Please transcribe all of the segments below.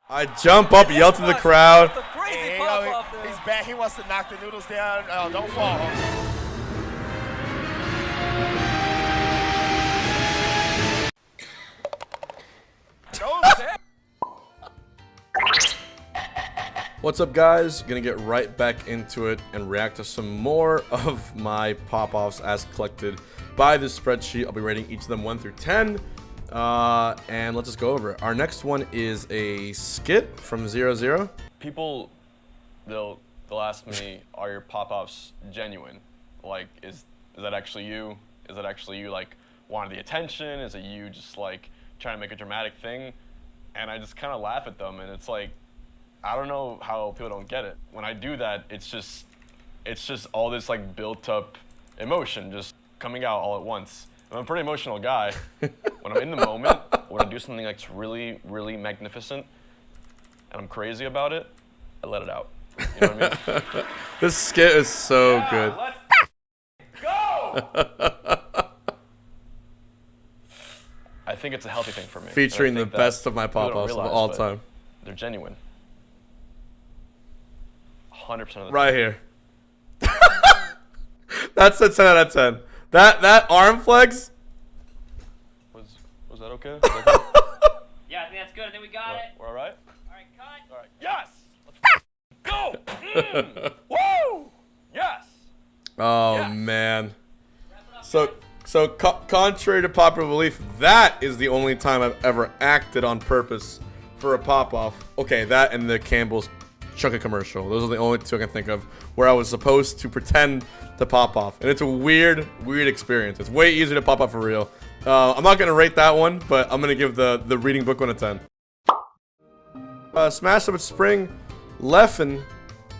I jump up, yell to the crowd. He's back. He wants to knock the noodles down. Oh, don't fall. What's up, guys? Gonna get right back into it and react to some more of my pop-offs as collected by this spreadsheet. I'll be rating each of them 1 through 10. And let's just go over it. Our next one is a skit from 00. People, they'll ask me, are your pop-offs genuine? Like, is that actually you? Is that actually you, like, wanting the attention? Is it you just, like, trying to make a dramatic thing? And I just kind of laugh at them, and it's like, I don't know how people don't get it. When I do that, it's just all this, like, built-up emotion just coming out all at once. I'm a pretty emotional guy. When I'm in the moment, when I do something that's really, really magnificent, and I'm crazy about it, I let it out. You know what I mean? This skit is so good. Let's go! I think it's a healthy thing for me. Featuring the best of my pop-offs of all time. They're genuine. 100% of the time. Right here. That's a 10 out of 10. That arm flex. Was that okay? Was that good? Yeah, I think that's good. I think we got it. We're all right? All right, cut. All right. Yes! Let's go! Woo! Yes! Oh, Yes. man. So contrary to popular belief, that is the only time I've ever acted on purpose for a pop-off. Okay, that and the Campbell's Chunky commercial. Those are the only two I can think of where I was supposed to pretend to pop off. And it's a weird experience. It's way easier to pop off for real. I'm not going to rate that one, but I'm going to give the reading book one a 10. Smash Up at Spring, Leffen,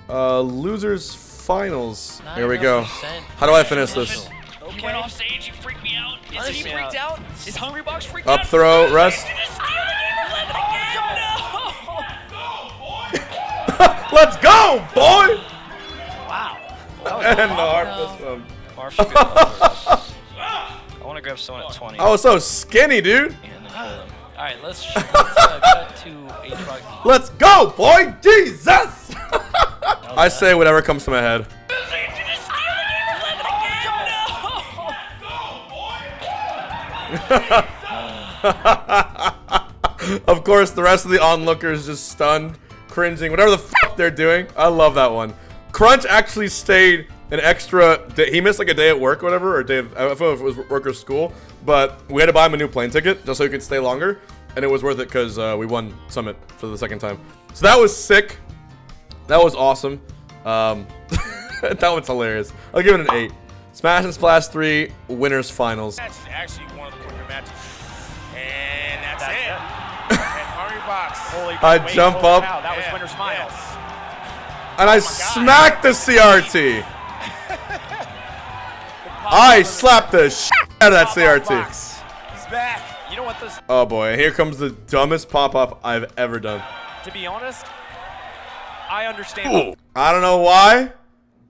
Losers Finals. Here we go. How do I finish this? You went off stage, you freaked me out. Is he freaked out? Is Hungrybox freaked out? Up throw, rest. Let's go, boy! Wow. And the hardest one. I want to grab someone at 20. I was so skinny, dude. Alright, let's cut to H-Rock. Let's go, boy! Jesus! I say whatever comes to my head. Of course, the rest of the onlookers just stunned, cringing, whatever the fuck they're doing. I love that one. Crunch actually stayed an extra day. He missed like a day at work or whatever, or a day of, I don't know if it was work or school, but we had to buy him a new plane ticket just so he could stay longer, and it was worth it because we won Summit for the second time. So that was sick. That was awesome. That one's hilarious. I'll give it an 8. Smash and Splash 3 Winners Finals. That's actually one of the quicker matches. And that's it. And Hungrybox. I jump up. Wow, that was Winners Finals. And I smacked the CRT. I slapped the shit out of that CRT. He's back. You know what this? Oh boy, here comes the dumbest pop-off I've ever done. To be honest, I understand. I don't know why.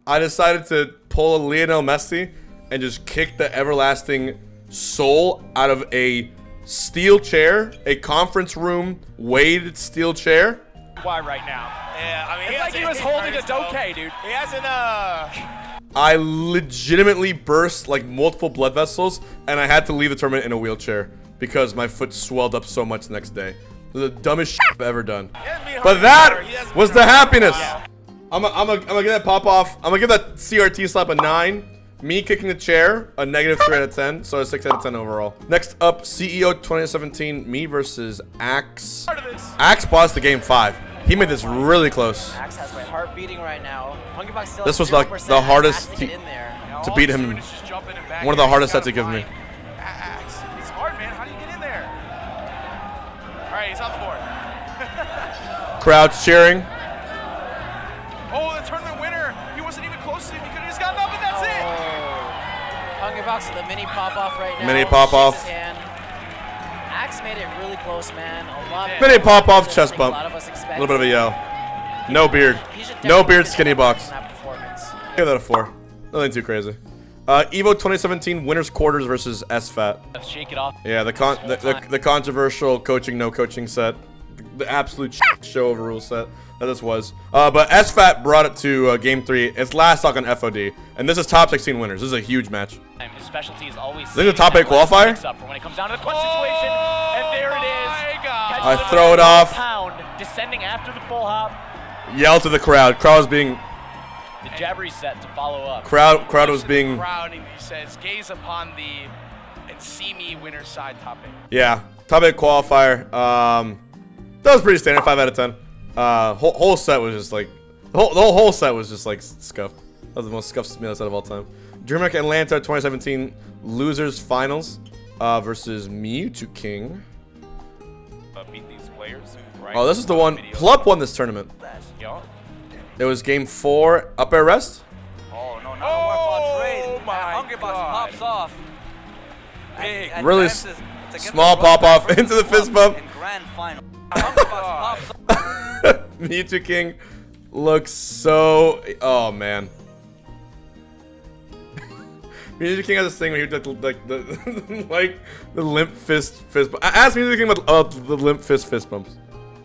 I decided to pull a Lionel Messi and just kick the everlasting soul out of a steel chair, a conference room weighted steel chair. Why right now? Yeah, I mean, It's like he was holding a doke, dude. He hasn't, I legitimately burst like multiple blood vessels, and I had to leave the tournament in a wheelchair because my foot swelled up so much the next day. It was the dumbest shit I've ever done. But that was the happiness. I'm gonna give that pop off. I'm gonna give that CRT slap a 9. Me kicking the chair, a -3 out of 10, so a 6 out of 10 overall. Next up, CEO 2017, me versus Axe. Axe paused the game 5. He made this really close. Axe has my heart beating right now. Hungrybox still This was like the hardest to beat him. One of the hardest sets he given me. Axe. It's hard, man. How do you get in there? All right, he's on the board. Crowd cheering. Oh, the tournament winner. He wasn't even close to him. He could have just gotten up, and that's it. Hungrybox with a mini pop-off right now. Mini pop-off. Axe made it really close, man. A lot. Mini pop-off, chest bump. A lot of us A expected. little bit of a yell. No beard. He should No definitely beard, get skinny an box. award for that performance. Give that a 4. Nothing too crazy. Evo 2017 winners quarters versus SFAT. Shake it off. Yeah, the controversial coaching no coaching set. the absolute show of a rule set that this was. But SFAT brought it to Game 3. Its last stock on FOD. And this is top 16 winners. This is a huge match. His specialty is always This is a top 8 qualifier? for when it comes down to the clutch situation. And there it is. I throw it off. Pound, descending after the full hop. Yell to the crowd. Crowd was being... The jab reset to follow up. Crowd was being... Crowd, and he says, gaze upon the and see me winner's side top 8. Yeah. Top 8 qualifier. That was pretty standard. 5 out of 10. Whole set was just like... The whole set was just like scuffed. That was the most scuffed set of all time. DreamHack Atlanta 2017 Losers Finals versus Mewtwo King. Beat these players. Right? Oh, this is the one. Plup won this tournament. It was game 4, up air rest. Oh, no, not work on trade. my Hungrybox God. pops off. Big. And Really advances to get small the pop run off back into the fist bump. in grand final. Hungrybox pops off. Mewtwo King looks so... Oh, man. Mewtwo King has this thing where he did like the limp fist bump. Ask Mewtwo King about the limp fist bumps.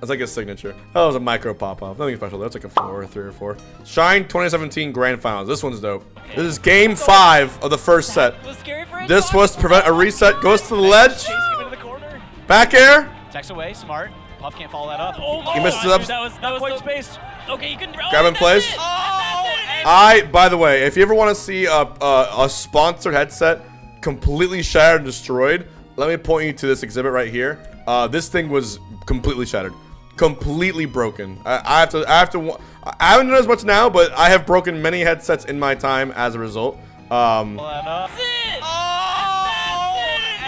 That's like his signature. That was a micro pop-off. Nothing special. That's like a 4 or 3 or 4. Shine 2017 Grand Finals. This one's dope. This is game 5 of the first set. Was scary for This was to prevent a reset. Goes to the ledge. Chasing him into the corner. Back air. Text away, smart. Puff can't follow that up. He misses it up. That was not quite spaced. Okay, you can. Grab in place. By the way, if you ever want to see a sponsored headset completely shattered and destroyed, let me point you to this exhibit right here. This thing was completely shattered. Completely broken. I haven't done as much now, but I have broken many headsets in my time as a result.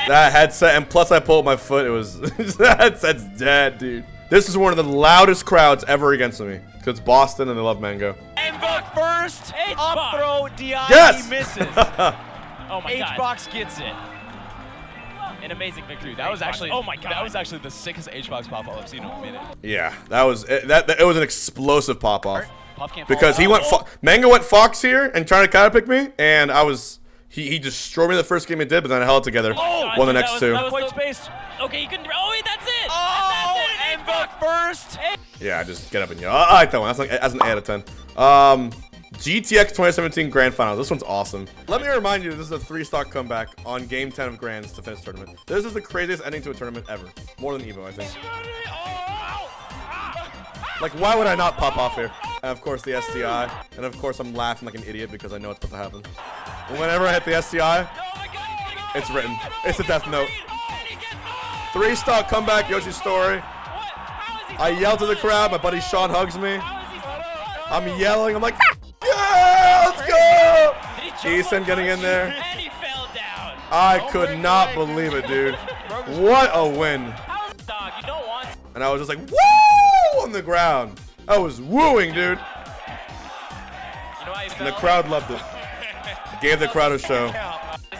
That headset, and plus I pulled my foot. It was that headset's dead, dude. This is one of the loudest crowds ever against me because it's Boston and they love mango. And the first up throw, DI Yes! misses. Oh my god. H-Box gets it. An amazing victory. That was actually, Oh my god. that was actually the sickest H-Box pop-up I've seen in a minute. Yeah, that was it. It was an explosive pop off Puff can't because he follow went that. Mango went Fox here and trying to counter pick me, and I was he destroyed me the first game he did, but then I held it together. Won the next 2. That was quite spaced. Okay, you can. Oh wait, that's it. Oh, and the first. Yeah, just get up and yell. I like that one. That's an 8 out of 10. GTX 2017 Grand Finals. This one's awesome. Let me remind you, this is a 3-stock comeback on Game 10 of Grands to finish the tournament. This is the craziest ending to a tournament ever. More than Evo, I think. Like, why would I not pop off here? And of course, the STI. And of course, I'm laughing like an idiot because I know it's about to happen. And whenever I hit the STI, it's written. It's a death note. 3-stock comeback, Yoshi's story. I yell to the crowd. My buddy Sean hugs me. I'm yelling. I'm like, yeah, let's go! Eason getting in there. And he fell down. I could not believe it, dude. What a win. Dog, you don't want. And I was just like, woo! On the ground. I was wooing, dude. You know how you And felt? the crowd loved it. Gave the crowd a show. He's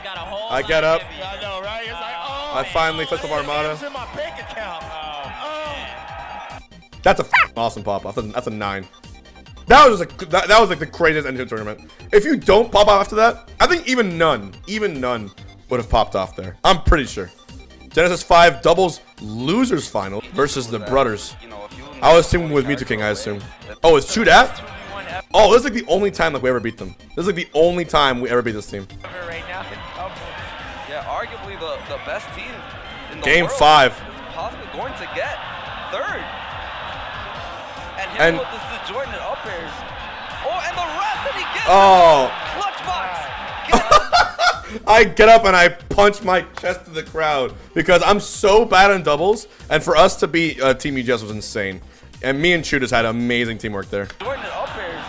got a whole I get up. I know, right? It's like, oh, I finally fist of Armada. it's in my bank account. That's a awesome pop-off. That's a 9. That was that was like the craziest end to a tournament. If you don't pop off after that, I think even none would have popped off there. I'm pretty sure. Genesis 5 doubles losers final versus the brothers. I was teaming with Mewtwo King, I assume. Oh, it's Shoot At? Oh, this is like the only time like we ever beat them. This is like the only time we ever beat this team. right now. Yeah, arguably the best team in the Game world 5. is possibly going to get 3rd. And And- him with the disjointed up airs. Oh, and the rest, and he gets Oh. Clutchbox. Get up. I get up and I punch my chest to the crowd because I'm so bad in doubles, and for us to beat Team UGS was insane. And me and Shooters had amazing teamwork there. Disjointed up airs.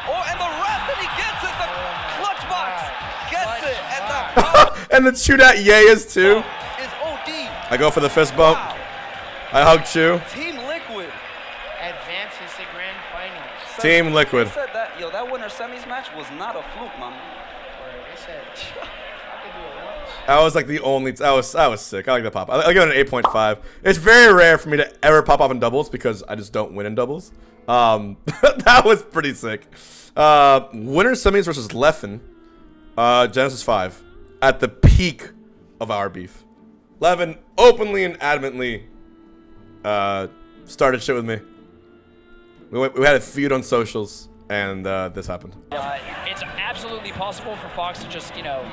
Oh, and the rest, and he gets it. The Clutchbox gets it. And the pop And the Shoot At Yay is too. is OD. I go for the fist bump. I hug Chew. Team Liquid. Advances to grand finals. Team Liquid. They said that, yo, that winner semis match was not a fluke, man. They said, I could do it once. That was like the only. That was sick. I like that pop. I give it an 8.5. It's very rare for me to ever pop off in doubles because I just don't win in doubles. That was pretty sick. Winner semis versus Leffen. Genesis 5 at the peak of our beef. Leffen openly and adamantly started shit with me. We had a feud on socials, and this happened. It's absolutely possible for Fox to just, you know,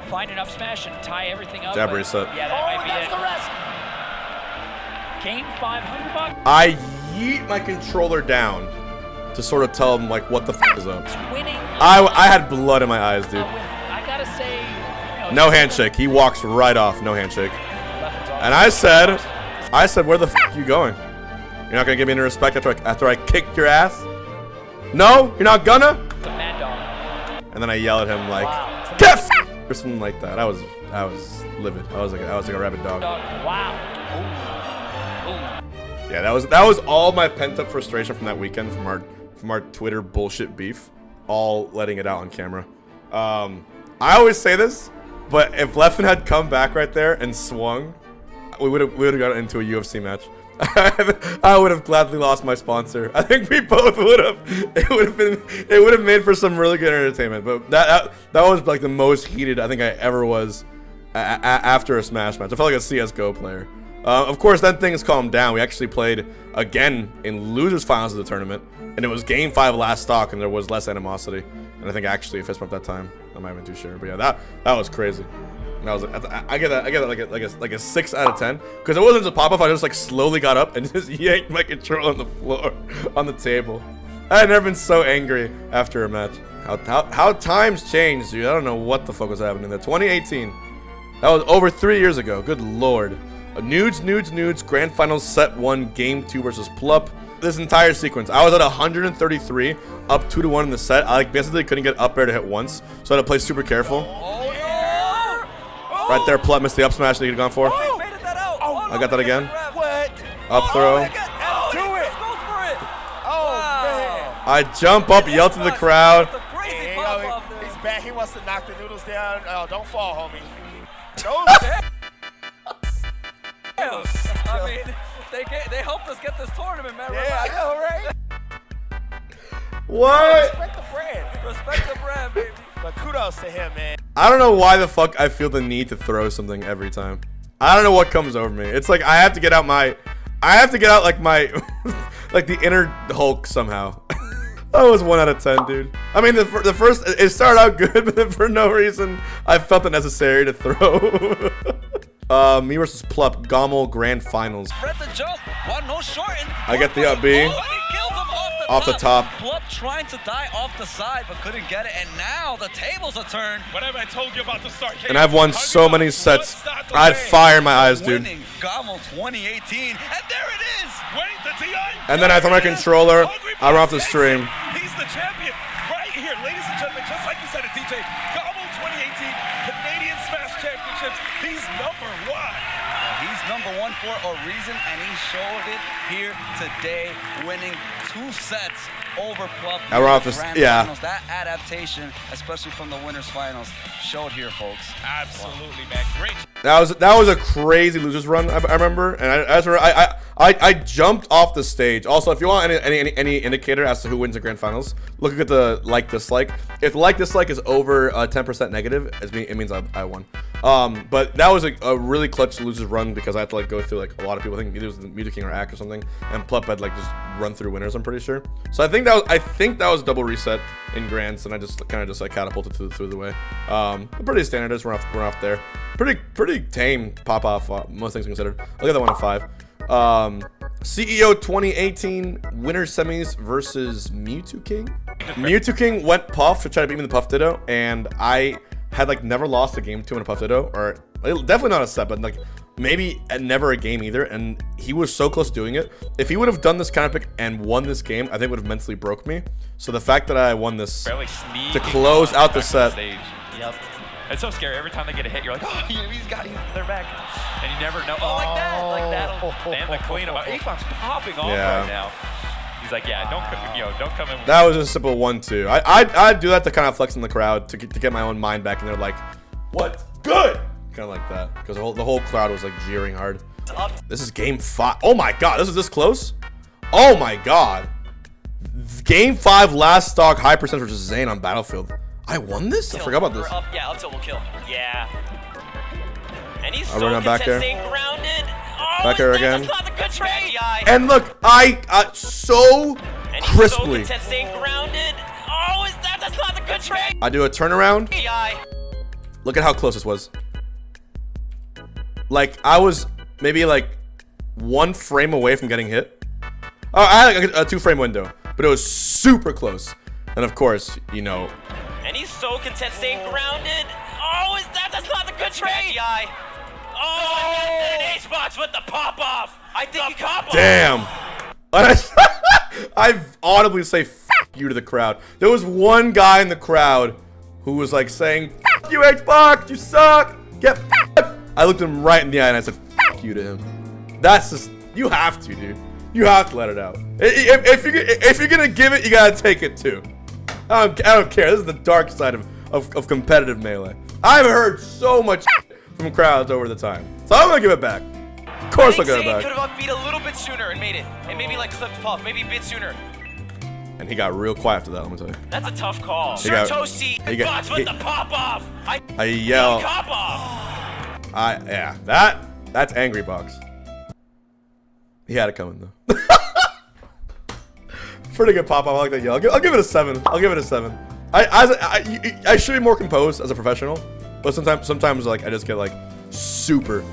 find an up smash and tie everything up. Jab reset. Yeah, that might be that's it. the rest. Game 5, Hungrybox. I yeet my controller down to sort of tell him like what the f is up. Winning. I had blood in my eyes, dude. I gotta say, you know, No handshake. He walks right off. No handshake. Leffen's off. And I said, where the f you going? You're not gonna give me any respect after I kicked your ass? No, you're not gonna. It's a mad dog. And then I yell at him like, Wow. get f or something like that. I was livid. I was like a rabid dog. Wow. Ooh. Yeah, that was all my pent up frustration from that weekend from our Twitter bullshit beef, all letting it out on camera. I always say this, but if Leffen had come back right there and swung, we would have gotten into a UFC match. I would have gladly lost my sponsor. I think we both would have. It would have made for some really good entertainment. But that was like the most heated I think I ever was after a Smash match. I felt like a CS:GO player. Of course, then things calmed down. We actually played again in losers finals of the tournament, and it was Game 5 last stock, and there was less animosity. And I think actually a fist bump that time. I'm not even too sure, but yeah, that was crazy. And I get that like a 6 out of 10 because it wasn't just a pop off. I just like slowly got up and just yanked my controller on the floor on the table. I had never been so angry after a match. How times change, dude. I don't know what the fuck was happening there. 2018. That was over 3 years ago. Good lord. Nudes. Grand Finals set 1, Game 2 versus Plup. This entire sequence, I was at 133, up 2-1 in the set. I like basically couldn't get up air to hit once, so I had to play super careful. Right there, Plup missed the up smash that he'd gone for. I got that again. Up throw. I jump up, yell to the crowd. He's back. He wants to knock the noodles down. Oh, don't fall, homie. I mean, they helped us get this tournament, man. Yeah, I know, right? What? Respect the brand. Respect the brand, baby. But kudos to him, man. I don't know why the fuck I feel the need to throw something every time. I don't know what comes over me. It's like I have to get out like my like the inner Hulk somehow. That was 1 out of 10, dude. I mean, the first it started out good, but then for no reason I felt it necessary to throw. Me versus Plup, Gommel Grand Finals. Spread the jump. One no shorten. I get the up B. Off the top. Plup trying to die off the side, but couldn't get it. And now the tables are turned. Whatever I told you about the start. And I've won so many sets. I had fire in my eyes, dude. Winning Gommel 2018. And there it is. Wait, the TI. And then I throw my controller. I run off the stream. He's the champion right here, ladies and gentlemen. Just like you said it, DJ. Gommel 2018 Canadian Smash Championships. He's #1. He's #1 for a reason, and he showed it here today, winning 2 sets over Plup. I run off the Finals. That adaptation, especially from the winners finals, showed here, folks. Absolutely, man. Great. That was a crazy losers run. I remember, and I jumped off the stage. Also, if you want any indicator as to who wins the grand finals, look at the like dislike. If the like dislike is over 10% negative, it means I won. But that was a really clutch losers run because I had to like go through like a lot of people. I think either it was the Muta King or Ack or something, and Plup had like just run through winners. I'm pretty sure. So I think that was double reset in grands, and I just kind of just like catapulted through the way. Pretty standard. Just run off there. Pretty tame pop off. Most things considered. I'll get that 1 of 5. CEO 2018 winner semis versus Mewtwo King. Mewtwo King went Puff to try to beat me in the Puff Ditto, and I had like never lost a game to him in a Puff Ditto, or definitely not a set, but like maybe never a game either. And he was so close to doing it. If he would have done this kind of pick and won this game, I think it would have mentally broke me. So the fact that I won this to close out the set. Yep. It's so scary. Every time they get a hit, you're like, oh, he's got their back. And you never know. Oh, like that. And the clean up. Afon's popping off right now. He's like, yeah, don't come in. That was a simple 1-2. I'd do that to kind of flex in the crowd to get my own mind back, and they're like, what? Good. Kind of like that, because the whole crowd was like jeering hard. This is game 5. Oh my god, this is this close? Oh my god. Game 5 last stock high percentage versus Zane on Battlefield. I won this? I forgot about this. Up tilt will kill. Yeah. And he's running back there. staying grounded. Oh, Back air again. That's not a good trade. And look, I so crisply. So staying grounded. Oh, that's not a good trade. I do a turnaround. Look at how close this was. Like, I was maybe like 1 frame away from getting hit. Oh, I had like a 2-frame window, but it was super close. And of course, you know. And he's so content staying grounded. Oh, that's not a good trade. Oh, an ace box with the pop off. I think he pop off. Damn. I audibly say "F you" to the crowd. There was one guy in the crowd who was like saying, "F you, Xbox, you suck. Get f***ed." I looked him right in the eye and I said, "F you" to him. That's just, you have to, dude. You have to let it out. If you're gonna give it, you gotta take it too. I don't care. This is the dark side of competitive Melee. I've heard so much from crowds over the time, so I'm gonna give it back. Of course I'll give it back. Could have upbeat a little bit sooner and made it, and maybe like clipped puff, maybe a bit sooner. And he got real quiet after that. Let me tell you. That's a tough call. He got- Toasty he got- box with the pop off. I yell. Pop off. Yeah, that's Hungrybox. He had it coming though. Pretty good pop off. I like that yell. I'll give it a 7. I'll give it a 7. I should be more composed as a professional, but sometimes like I just get like super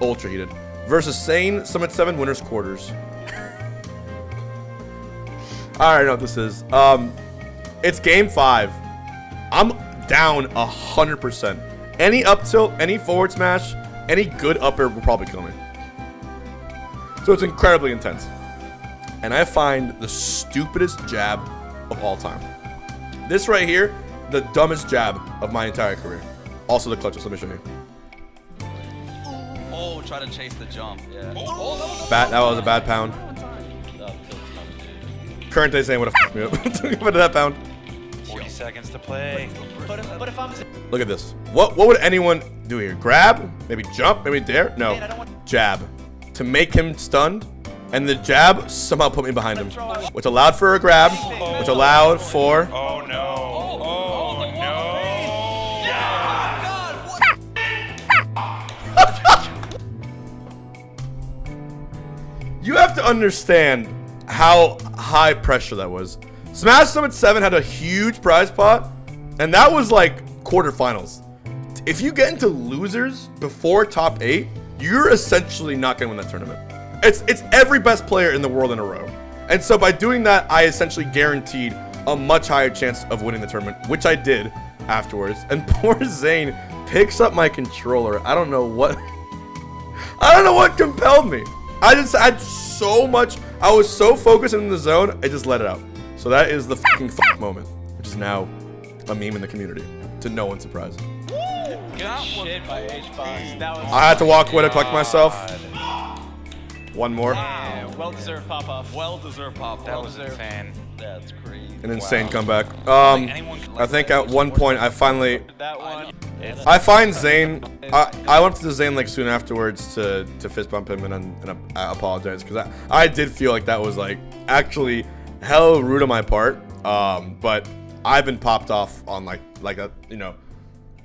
ultra heated. Versus Sane Summit 7 winners quarters. I already know what this is. It's game 5. I'm down 100%. Any up tilt, any forward smash, any good upper will probably kill me. So it's incredibly intense. And I find the stupidest jab of all time. This right here, the dumbest jab of my entire career. Also the clutches, let me show you. Oh, try to chase the jump. Yeah. That was a bad pound. Current day saying would have f***ed me up. Give it that pound. 40 seconds to play. But if I'm Look at this. What would anyone do here? Grab? Maybe jump? Maybe dare? No. Jab. To make him stunned. And the jab somehow put me behind him. Which allowed for a grab. Which allowed for... Oh no. Oh no. You have to understand how high pressure that was. Smash Summit 7 had a huge prize pot, and that was like quarterfinals. If you get into losers before top 8, you're essentially not gonna win that tournament. It's every best player in the world in a row. And so by doing that, I essentially guaranteed a much higher chance of winning the tournament, which I did afterwards. And poor Zane picks up my controller. I don't know what compelled me. I just had so much, I was so focused in the zone, I just let it out. So that is the fucking moment, which is now a meme in the community, to no one's surprise. good shit by H-Box. That was I had to walk away to collect myself. One more. yeah, well-deserved pop-off. Well-deserved pop. That was insane. That's crazy. An insane comeback. I think at one point I finally, That one. I find Zane. I went to Zane like soon afterwards to fist bump him and I apologize because I did feel like that was like actually hella rude on my part. But I've been popped off on like a, you know,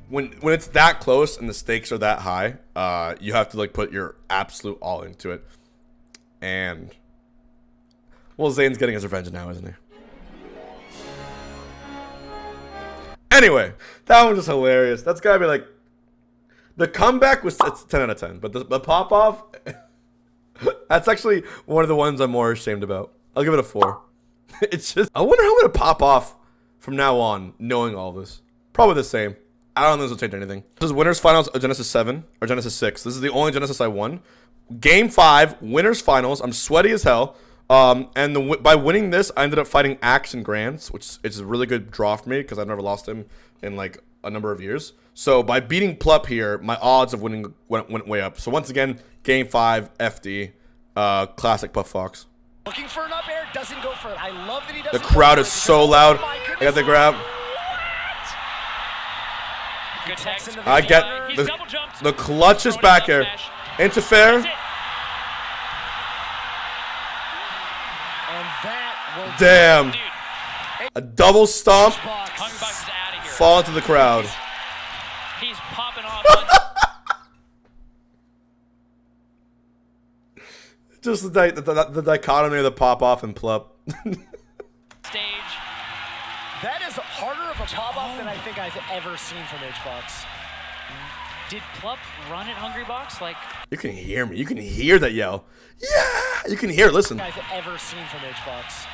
when it's that close and the stakes are that high, you have to like put your absolute all into it. And well, Zane's getting his revenge now, isn't he? Anyway, that one was just hilarious. That's gotta be like, the comeback was 10 out of 10, but the pop off, that's actually one of the ones I'm more ashamed about. I'll give it a 4. It's just, I wonder how I'm gonna pop off from now on, knowing all this. Probably the same. I don't think this will change anything. This is winners finals of Genesis 7 or Genesis 6. This is the only Genesis I won. Game 5, winners finals. I'm sweaty as hell. And by winning this, I ended up fighting Axe in Grands, which is a really good draw for me because I've never lost him in like a number of years. So by beating Plup here, my odds of winning went way up. So once again, Game 5, FD, classic Puff Fox. Looking for an up air, doesn't go for it. I love that he doesn't. The crowd is so loud. I got the grab. Good text. I get the clutches back here. Into fair. And that will Damn. A double stomp. Hungrybox is out of here. Fall into the crowd. He's popping off. Just the dichotomy of the pop off and plup. Stage. That is harder of a pop-off than I think I've ever seen from Hbox. Did Plup run at Hungrybox? Like, You can hear me. You can hear that yell. Yeah, you can hear it. Listen. I've ever seen from Hbox.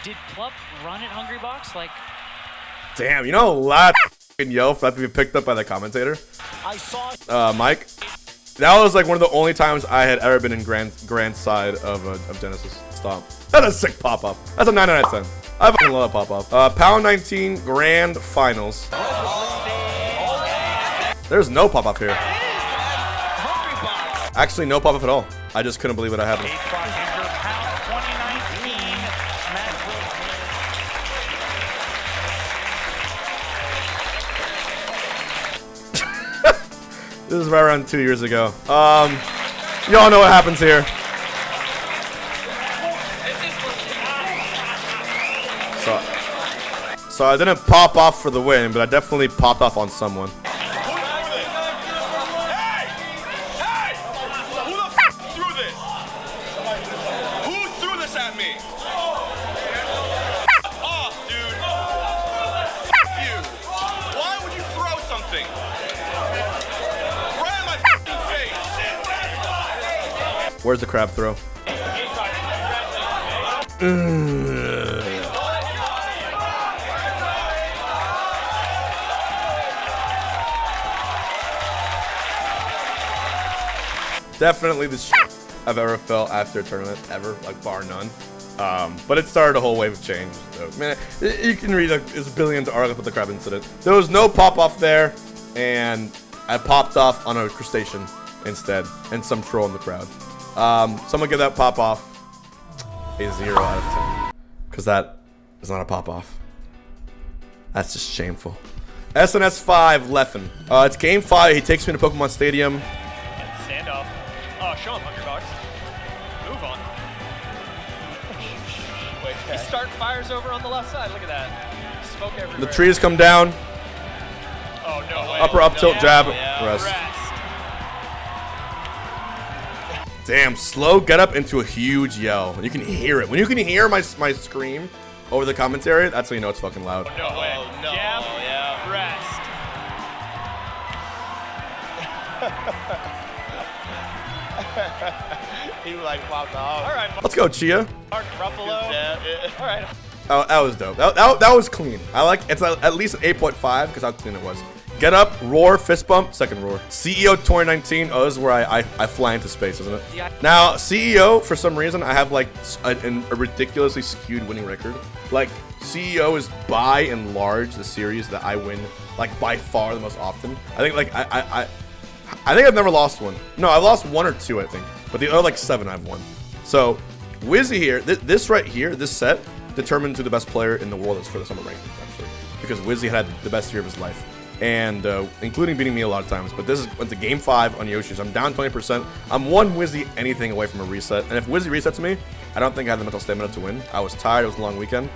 did Plup run at Hungrybox? Like, Damn, you know a lot of yell for that to be picked up by the commentator. I saw Mike. That was like one of the only times I had ever been in grand side of Genesis. Stop. That's a sick pop off. That's a 9 out of 10. I fucking love a pop off. Pound 19 grand finals. There's no pop off here. Actually, no pop off at all. I just couldn't believe what I happened. This is right around 2 years ago. Y'all know what happens here. So I didn't pop off for the win, but I definitely popped off on someone. Where's the crab throw? Definitely the I've ever felt after a tournament, ever, like bar none. But it started a whole wave of change. So, man, you can read there's billions of articles about the crab incident. There was no pop off there, and I popped off on a crustacean instead, and some troll in the crowd. So I'm gonna give that pop off a 0 out of 10, because that is not a pop off. That's just shameful. SNS 5 Leffen. It's game 5. He takes me to Pokemon Stadium. Stand up. Oh, show him Hungrybox. Move on. Wait, he start fires over on the left side. Look at that. Smoke everywhere. The trees come down. Oh no way. Upper up tilt jab. Yeah, Rest. Damn, slow get up into a huge yell. You can hear it. When you can hear my scream over the commentary, that's when you know it's fucking loud. No way. Oh, no. Jab. Yeah. Rest. He was like, wow, dog. All right. Let's go, Chia. Mark Ruffalo. All right. Oh, that was dope. That was clean. I like it's at least an 8.5 because how clean it was. Get up, roar, fist bump, second roar. CEO 2019. Oh, this is where I fly into space, isn't it? Yeah. Now, CEO, for some reason, I have like a ridiculously skewed winning record. Like, CEO is by and large the series that I win like by far the most often. I think like I think I've never lost one. No, I've lost 1 or 2, I think. But the other like 7 I've won. So, Wizzy here, this right here, this set determined who the best player in the world is for the summer rankings, actually. Because Wizzy had the best year of his life. And including beating me a lot of times. But this went to game 5 on Yoshi's. I'm down 20%. I'm one Wizzy anything away from a reset. And if Wizzy resets me, I don't think I have the mental stamina to win. I was tired. It was a long weekend.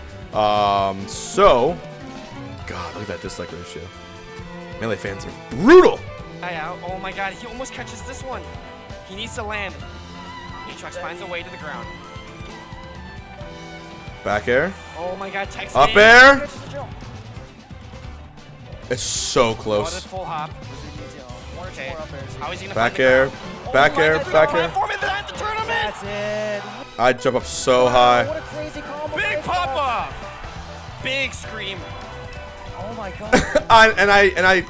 So, God, look at that dislike ratio. Melee fans are brutal. Oh my god, he almost catches this one. He needs to land. Aatrox finds a way to the ground. Back air. Oh my god, Tex. Up air. It's so close. Full hop. Okay. How is he gonna Back find the air. ground? Back air. Back air. Platform in the tournament. That's it. I jump up so high. What a crazy combo. Big pop off. Big scream. Oh my god. I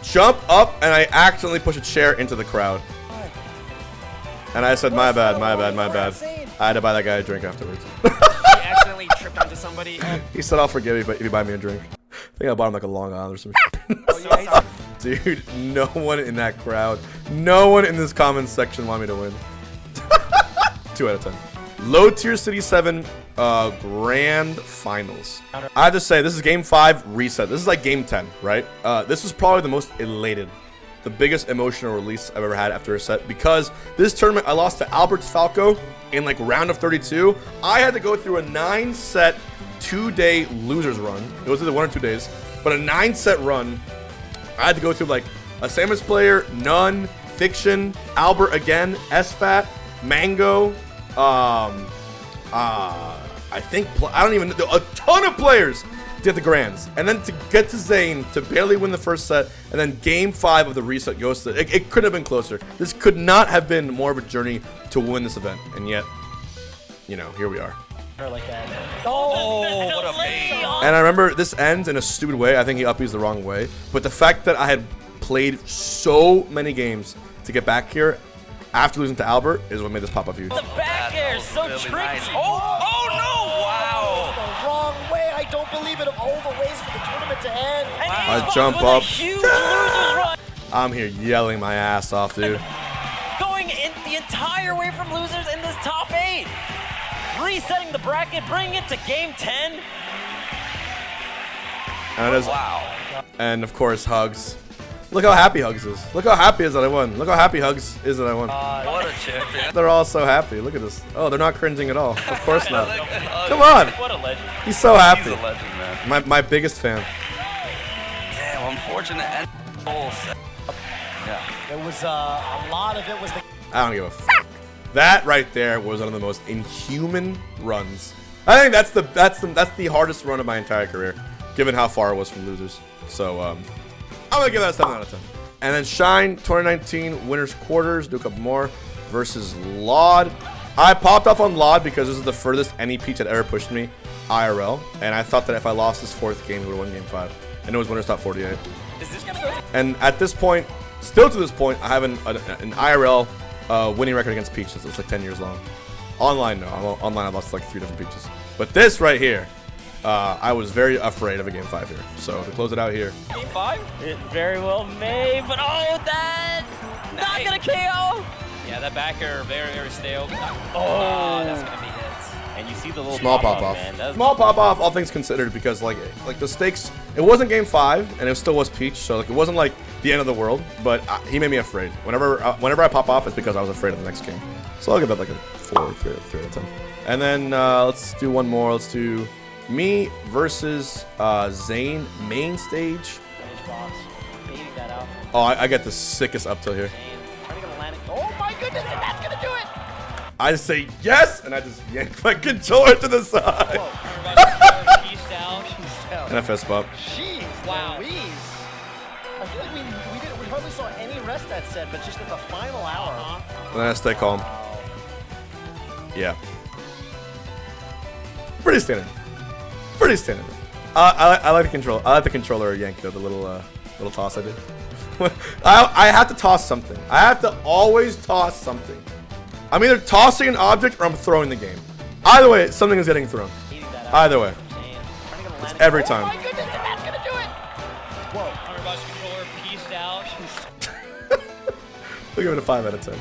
jump up and I accidentally push a chair into the crowd. And I said, my bad. I had to buy that guy a drink afterwards. He accidentally tripped onto somebody. He said, I'll forgive you, but if you buy me a drink. I think I bought him like a Long Island or some shit. Dude, no one in that crowd, no one in this comments section wanted me to win. 2 out of 10. Low tier City 7 grand finals. I have to say, this is game 5 reset. This is like game 10, right? This is probably the most elated, the biggest emotional release I've ever had after a set, because this tournament I lost to Albert's Falco in like round of 32. I had to go through a 9-set 2-day losers run. It was either 1 or 2 days, but a 9-set run. I had to go through like a Samus player, None, Fiction, Albert again, SFAT, Mango, I think, I don't even know, a ton of players get the grands. And then to get to Zane to barely win the first set, and then game 5 of the reset goes to, it couldn't have been closer. This could not have been more of a journey to win this event. And yet, you know, here we are. Like that. Oh, what a bait. And I remember this ends in a stupid way. I think he up-B's the wrong way. But the fact that I had played so many games to get back here after losing to Albert is what made this pop up huge. The back air is so tricky. Nice. Oh no! Wow. The wrong way. I don't believe it of all the ways for the tournament to end. And I Xbox jump with up. A huge losers run. I'm here yelling my ass off, dude. Going in the entire way from losers in this top 8. Resetting the bracket, bringing it to game 10. And of course, Hugs. Look how happy Hugs is. Look how happy is that I won. Look how happy Hugs is that I won. What a champion. They're all so happy. Look at this. Oh, they're not cringing at all. Of course not. Come on. What a legend. He's so happy. He's a legend, man. My biggest fan. Damn, unfortunate end. Yeah. There was a lot of it was the. I don't give a f. That right there was one of the most inhuman runs. I think that's the hardest run of my entire career, given how far it was from losers. So I'm gonna give that a 7 out of 10. And then Shine 2019 winners quarters, do a couple more versus Laud. I popped off on Laud because this is the furthest any Peach had ever pushed me IRL, and I thought that if I lost this 4th game, we would have won game 5. And it was winners top 48. Is this gonna go? And at this point, still to this point, I have an IRL winning record against Peach. It's like 10 years long. Online, no. Online, I lost like 3 different Peaches. But this right here, I was very afraid of a game 5 here. So to close it out here. Game 5? It very well may, but oh, that not gonna KO. Yeah, that back air very, very stale. Oh, that's gonna be hits. And you see the little Small pop off. Small pop off, all things considered, because like the stakes, it wasn't game 5, and it still was Peach, so like it wasn't like the end of the world. But he made me afraid. Whenever I pop off, it's because I was afraid of the next game. So I'll give that like a 4, 3 out of 10. And then let's do one more. Let's do me versus Zane main stage. Box. Baiting that out. Oh, I get the sickest up till here. Trying to get a landing. Oh my goodness, and that's gonna do it. I just say yes, and I just yank my controller to the side. And a fist bump. Jeez, Wow. Louise. I feel like we hardly saw any rest that set, but just at the final hour. And then I stay calm. Yeah. Pretty standard. Pretty standard. I like the control. I like the controller yank though, the little toss I did. I have to toss something. I have to always toss something. I'm either tossing an object or I'm throwing the game. Either way, something is getting thrown. Either way. It's every time. Oh my goodness, and that's gonna do it. Hungrybox controller pieced out. We'll give it a 5 out of 10.